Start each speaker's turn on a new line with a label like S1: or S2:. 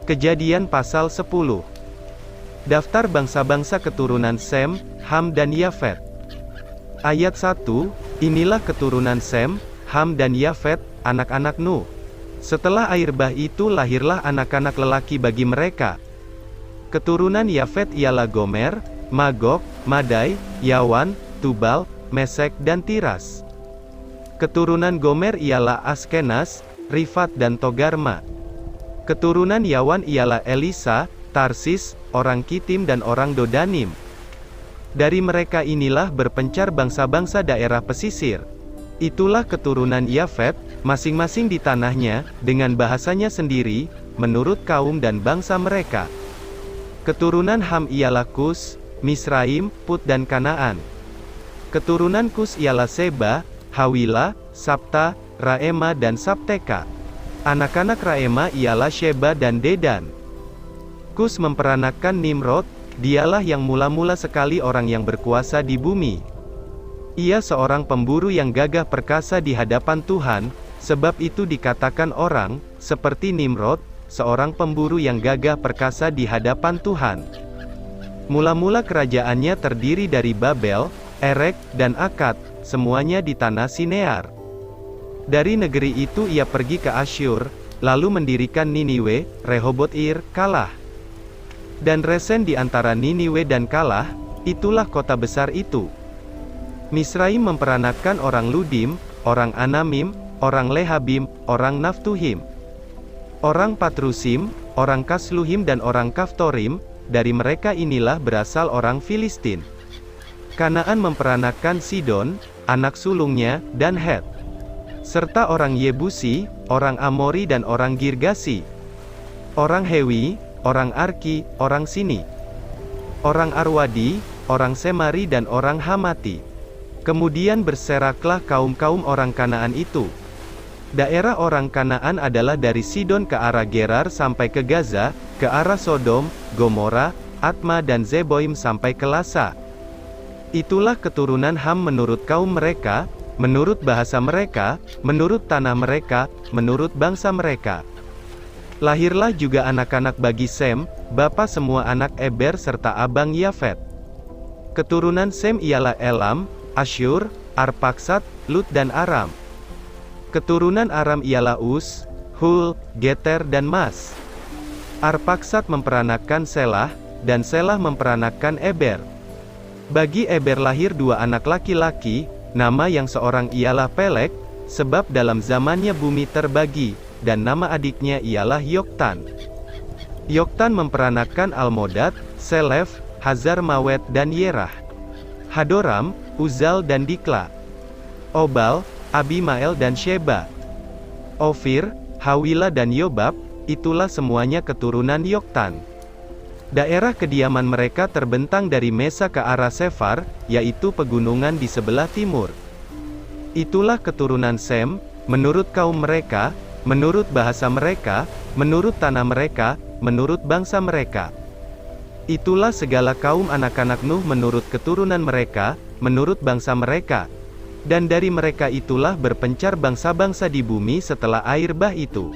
S1: Kejadian pasal 10. Daftar bangsa-bangsa keturunan Sem, Ham dan Yafet. Ayat 1, inilah keturunan Sem, Ham dan Yafet, anak-anak Nuh. Setelah air bah itu lahirlah anak-anak lelaki bagi mereka. Keturunan Yafet ialah Gomer, Magog, Madai, Yawan, Tubal, Mesek dan Tiras. Keturunan Gomer ialah Askenas, Rifat dan Togarma. Keturunan Yawan ialah Elisa, Tarsis, orang Kitim dan orang Dodanim. Dari mereka inilah berpencar bangsa-bangsa daerah pesisir. Itulah keturunan Yafet, masing-masing di tanahnya, dengan bahasanya sendiri, menurut kaum dan bangsa mereka. Keturunan Ham ialah Kus, Misraim, Put dan Kanaan. Keturunan Kus ialah Seba, Hawila, Sabta, Raema dan Sabteka. Anak-anak Raema ialah Sheba dan Dedan. Kus memperanakan Nimrod, dialah yang mula-mula sekali orang yang berkuasa di bumi. Ia seorang pemburu yang gagah perkasa di hadapan Tuhan, sebab itu dikatakan orang, seperti Nimrod, seorang pemburu yang gagah perkasa di hadapan Tuhan. Mula-mula kerajaannya terdiri dari Babel, Erek, dan Akad, semuanya di tanah Sinear. Dari negeri itu ia pergi ke Asyur, lalu mendirikan Niniwe, Rehoboth-ir, Kalah. Dan Resen di antara Niniwe dan Kalah, itulah kota besar itu. Misraim memperanakan orang Ludim, orang Anamim, orang Lehabim, orang Naftuhim, orang Patrusim, orang Kasluhim dan orang Kaftorim. Dari mereka inilah berasal orang Filistin. Kanaan memperanakan Sidon, anak sulungnya, dan Het, serta orang Yebusi, orang Amori dan orang Girgasi, orang Hewi, orang Arki, orang Sini, orang Arwadi, orang Semari dan orang Hamati. Kemudian berseraklah kaum-kaum orang Kanaan itu. Daerah orang Kanaan adalah dari Sidon ke arah Gerar sampai ke Gaza, ke arah Sodom, Gomora, Atma dan Zeboim sampai ke Lasa. Itulah keturunan Ham menurut kaum mereka, menurut bahasa mereka, menurut tanah mereka, menurut bangsa mereka. Lahirlah juga anak-anak bagi Sem, bapa semua anak Eber serta abang Yafet. Keturunan Sem ialah Elam, Asyur, Arpaksad, Lut dan Aram. Keturunan Aram ialah Us, Hul, Geter dan Mas. Arpaksad memperanakan Selah, dan Selah memperanakan Eber. Bagi Eber lahir dua anak laki-laki, nama yang seorang ialah Pelek, sebab dalam zamannya bumi terbagi, dan nama adiknya ialah Yoktan. Yoktan memperanakan Almodad, Selef, Hazar Mawet dan Yerah. Hadoram, Uzal dan Dikla. Obal, Abimael dan Sheba. Ofir, Hawila dan Yobab, itulah semuanya keturunan Yoktan. Daerah kediaman mereka terbentang dari Mesa ke arah Sefar, yaitu pegunungan di sebelah timur. Itulah keturunan Sem, menurut kaum mereka, menurut bahasa mereka, menurut tanah mereka, menurut bangsa mereka. Itulah segala kaum anak-anak Nuh menurut keturunan mereka, menurut bangsa mereka. Dan dari mereka itulah berpencar bangsa-bangsa di bumi setelah air bah itu.